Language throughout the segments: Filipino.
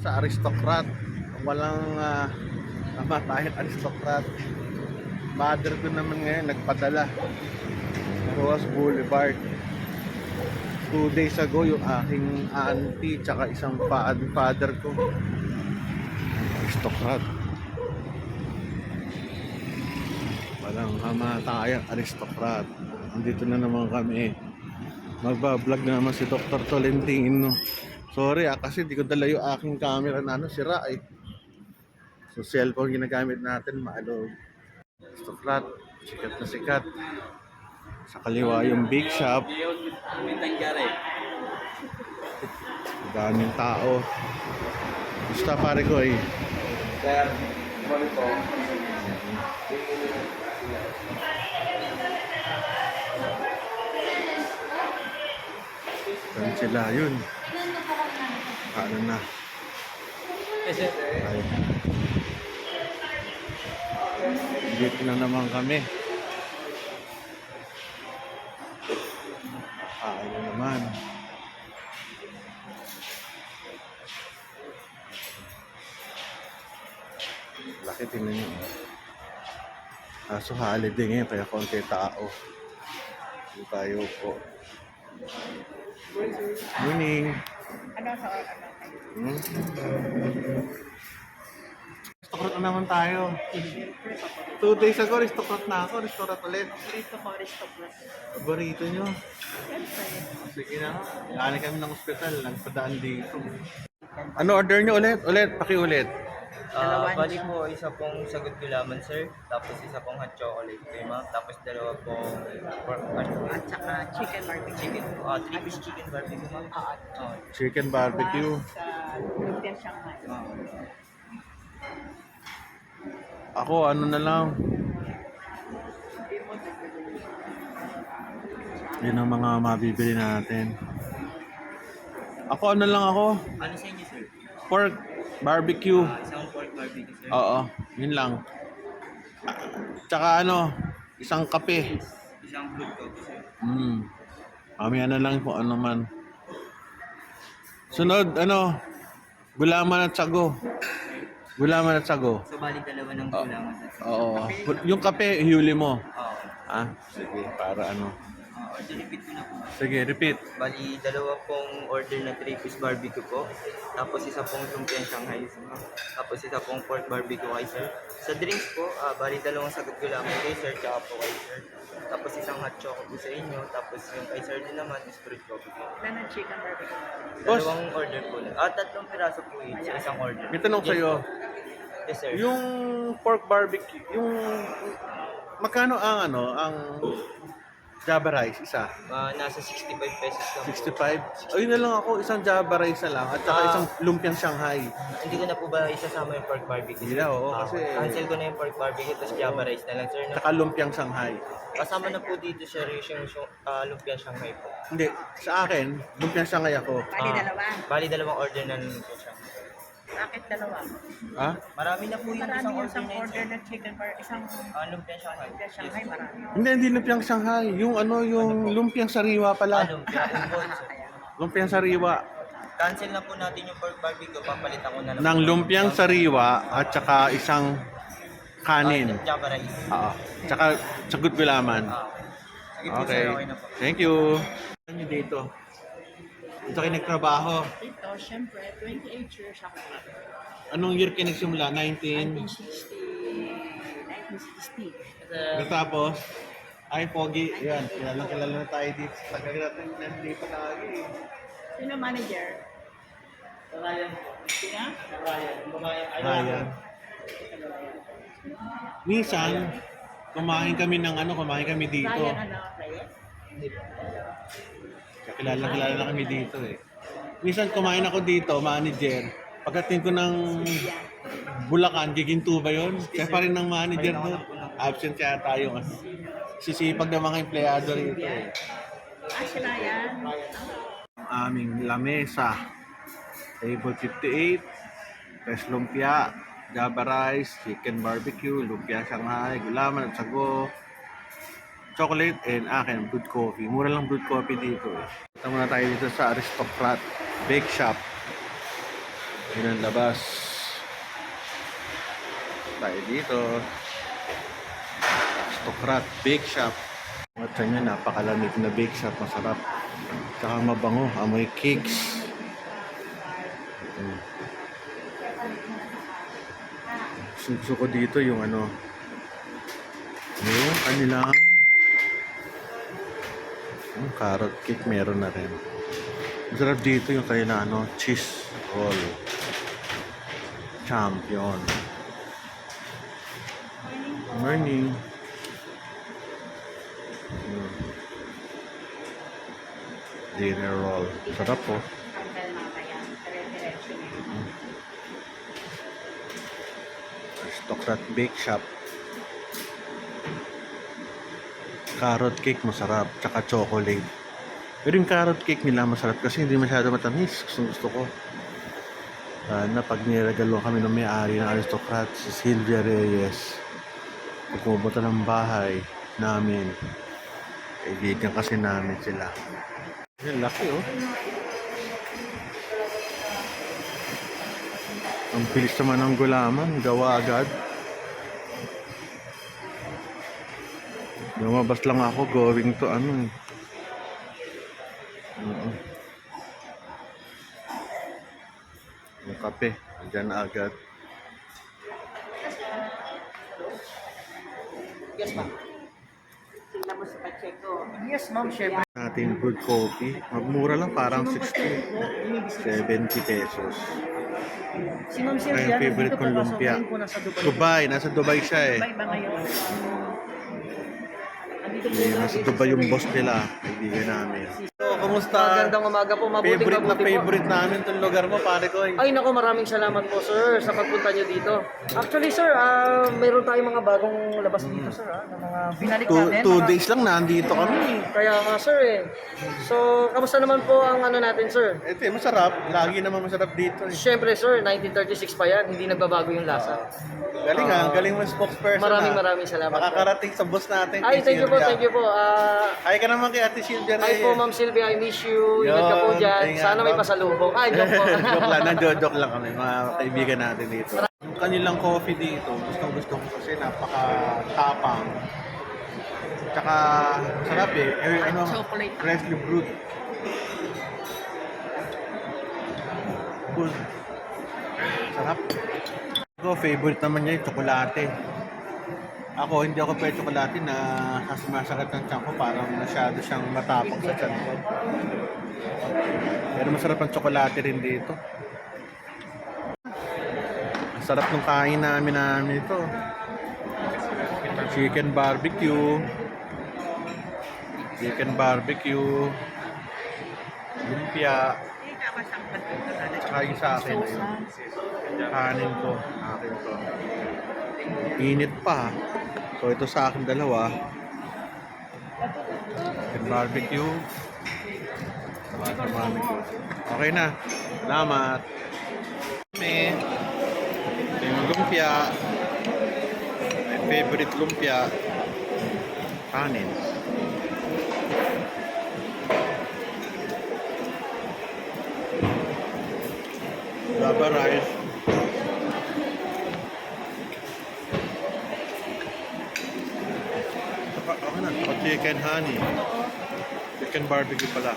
Sa aristocrat, walang kamatayan aristocrat. Mother ko naman ngayon nagpadala. Roas Boulevard. 2 days ago yung aking auntie tsaka isang father ko. Aristocrat. Walang kamatayan aristocrat. Andito na naman kami. Magbablog na naman si Dr. Tolentino. Sorry kasi di ko dala yung aking camera na sira eh. So cellphone ginagamit natin, maalog. Aristocrat, sikat na sikat. Sa kaliwa yung big shop. Daming tao. Gusto pare ko eh. Sir, sorry po. Saan sila yun? Ano na? Ay. Dito na naman kami. Na naman. Laki tingnan nyo. Kaso holiday ngayon kaya konti tao. Hindi tayo po. Morning. Ano sa ano? Restaurant na naman tayo. 2 days ago, restaurant na ako. Restaurant ulit. Rito ko, aristocrat. Paborito nyo. Siyempre. Sige na. Galing kami ng ospital. Nagpadaan dito. Ano order nyo ulit? Pakiulit. Bali po, isa pong sagot gulaman, sir. Tapos isa pong hot chocolate kay ma'am. Tapos dalawa pong pork At saka chicken barbecue. chicken. 3-piece chicken barbecue, ma'am. Chicken barbecue. Sa Lumpia Shanghai. Ako, ano na lang. Yun ang mga mabibili natin. Ako, ano lang ako? Ano sa inyo, sir? Pork barbecue. Isang pork barbecue, sir. Oo, yun lang. Tsaka ano, isang kape. Isang blue coffee, sir. Mamaya na lang kung ano man. Sunod, ano, gulaman at sago. Gulaman at sago. So, bali dalawa ng gulaman, sir. Oo. Yung kape, ihuli mo. Oo. Ah, sige, para ano. Order repeat ko na po. Sige, repeat. Bali, dalawa pong order na 3-piece barbecue po. Tapos isa pong lumpia Shanghai. Tapos isa pong pork barbecue kay sir. Sa drinks po, bali dalawang sagot gulaman kay sir, tsaka po kay sir. Tapos isang hot choco po sa inyo. Tapos yung kay sir din naman is fruit coffee po. Ilan ang chicken barbecue? Boss. Dalawang order po. Tatlong piraso po each sa isang order. May tanong sa'yo. Yes, sir. Yung pork barbecue, yung magkano ang ano, ang Java rice isa? Nasa 65 pesos lang po. 65. Ayun na lang ako, isang Java rice na lang at saka isang lumpiang Shanghai. Hindi ko na po ba isasama yung pork barbecue? Hindi na, oo, kasi- Cancel ko na yung pork barbecue, tapos Java rice na lang, sir. No? Saka lumpiang Shanghai. Kasama na po dito, sir, yung lumpia Shanghai po. Hindi, sa akin, lumpiang Shanghai ako. Bali dalawa. Bali, dalawang order na lumpia Shanghai. Bakit dalawa? Ha? Marami na po yung Marami isang yung order isang na yun, order sir. na chicken bar, isang Lumpia Shanghai. Lumpia Shanghai, marami. Hindi lumpiang Shanghai. Yung ano, yung lumpiang sariwa pala. Lumpia. Yun po, sir. Lumpiang sariwa. Cancel na po natin yung pork barbecue, papalitan ko na lang. Ng lumpiang sariwa at saka isang kanin. Java rice. Oo. Tsaka sagot gulaman. Sige po, Okay. sir, okay na po. Thank you. Ano dito? Dito kayo nagtrabaho. Ito, syempre, 28 years ako. Anong year kayo nagsimula? 1960. Tapos, ay, Pogi. Yan, kilala na tayo dito. Tagal natin nandito lagi. Sino manager? Ryan. Sino? Ryan. Minsan, kumain kami dito. Ryan, ano? Ryan? Kilala na kami dito eh. Minsan kumain ako dito, manager. Pagdating ko ng Bulacan, giginto ba yun? Kaya pa rin ng manager doon. Absent kaya tayo. Sisipag ng mga empleyado rito eh. Sila yan. Ang aming lamesa. Table 58. Fresh lumpia. Java rice. Chicken barbecue. Lumpia Shanghai. Gulaman at sago. Chocolate and akin, brewed coffee. Mura lang brewed coffee dito eh. Punta muna tayo dito sa Aristocrat Bake Shop. Yun ang labas. Tayo dito. Aristocrat Bake Shop. At sa inyo, napakalamig na bake shop. Masarap. Tsaka mabango. Amoy cakes. Gusto ko dito yung ano. Yung kanilang yung carrot cake meron na rin. Masarap dito yung kanilang ano, cheese roll. Champion. Morning. Dinner roll. Sarap po. Aristocrat Bake Shop. Carrot cake masarap. Tsaka chocolate. Pero yung carrot cake nila masarap kasi hindi masyado matamis. Gusto ko. Na pag niregalo kami ng may-ari ng Aristocrat, si Sylvia Reyes. Pag pumunta ng bahay namin, kaibigan kasi namin sila. Yung laki oh. Ang bilis naman ng gulaman, gawa agad. Lumabas lang ako going to ano eh. Yung kape, andyan na agad. Yes, ma'am. Tingnan mo sa Pacheco. Yes, ma'am. Chef. Natin good coffee. Magmura lang, parang 60. 70 pesos. Si Ma'am Ay, Sylvia, yung favorite nandito po kong kaso lumpia. ngayon po nasa Dubai. Dubai, nasa Dubai siya eh. Dubai ba ngayon? Nandito po Nasa Dubai yung boss nila, kaibigan namin. So, kumusta? Magandang umaga po, mabuting mabuti po. Favorite namin itong lugar mo, pare ko. Ay nako, maraming salamat po sir sa pagpunta nyo dito. Actually sir, mayroon tayong mga bagong labas dito sir, ng mga binalik natin. 2 days lang nandito kami. Kaya nga sir eh. So, kamusta naman po ang ano natin sir? Ito eh, masarap. Lagi naman masarap dito eh. Siyempre sir, 1936 pa yan, hindi nagbabago yung lasa. Galing galing mo yung spokesperson. Maraming salamat po. Makakarating sa boss natin. Ay, kay thank you po, Sylvia. thank you po. Ay ka naman kay Ate Sylvia Hi po Ma'am Sylvia, I miss you. Ingat ka po Yun, dyan. ingat, Sana may ma'am. pasalubong. Ay, joke po. joke lang, joke lang kami, mga kaibigan natin dito. Yung kanilang coffee dito, gusto ko kasi napaka-tapang. Tsaka, sarap eh. Ano, freshly brewed. Cool. Sarap. Ako, favorite naman niya yung tsokolate. Ako, hindi ako pwede tsokolate na sumasakit ng tiyan ko. Parang masyado siyang matapang sa tiyan ko. Pero masarap ang tsokolate rin dito. Ang sarap ng kain namin ito. Chicken barbecue. Lumpia. Tsaka yung sa akin na yun. Kanin ko. Akin to. Init pa. So ito sa akin dalawa. Chicken barbecue. Okay na. Salamat. May lumpia. My favorite lumpia. Kanin. Lava rice. Ako na. Chicken honey. Chicken barbecue pala.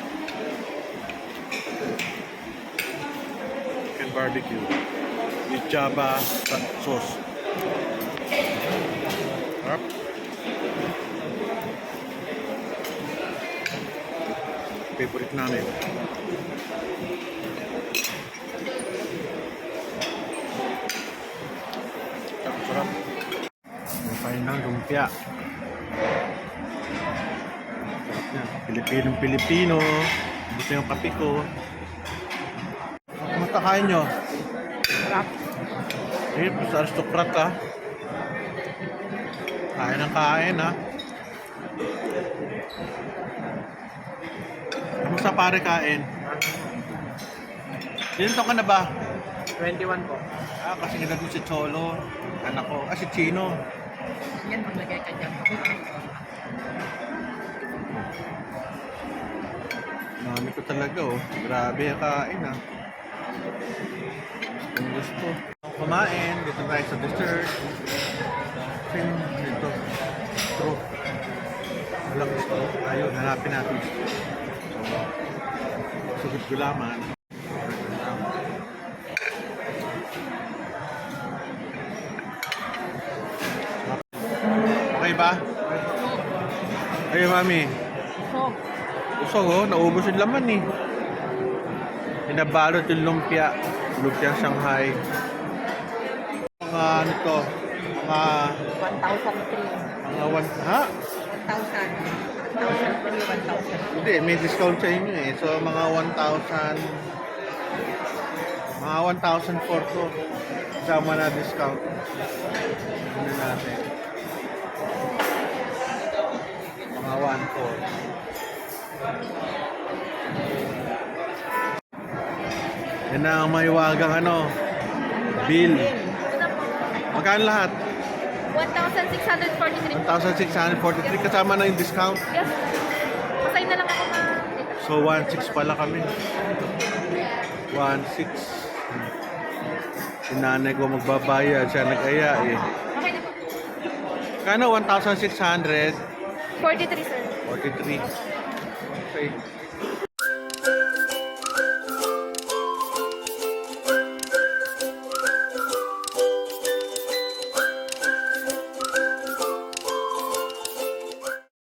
Chicken barbecue. With Java sauce. Sarap. Favorite namin. Sarap. Kain ng lumpia. Sarap niya. Pilipinong-Pilipino. Gusto yung kape ko. Kumusta kain nyo? Sarap. Eh, sa Aristocrat ka. Kain ng kain ha. Kamusta pare kain? Ilan taon ka na ba? 21 po. Kasi ginag mo si Cholo. Anak ko. Si Chino. Yan, maglagay ka dyan. Mami ko talaga oh. Grabe ang kain ah. Kung gusto. Kumain, dito tayo sa dessert. Sino dito? Straw. Walang straw. Ayun, hanapin natin. So, sugod gulaman. Okay ba? Ayun, mami. Usog, oh. Naubos yung laman, eh. Pinabalot yung lumpia. Lumpia Shanghai. Mga ano to? Mga 1,003. ha? 1,000. 1,003, 1,000. Hindi, may discount sa inyo eh. So, mga 1,000. Mga 1,004 to. Kasama na discount. Ano natin? Mga 1,400. Yan na ang maiwagang ano. Bill. Magkano lahat? 1,643. 1,643 kasama na yung discount. Yes. Pasay na lang ako na. So 1,600 pala kami. 1,600. Si nanay ko magbabayad, siya nag-aya eh. Okay na po. Kano 1,600? 43, sir. 43. Okay.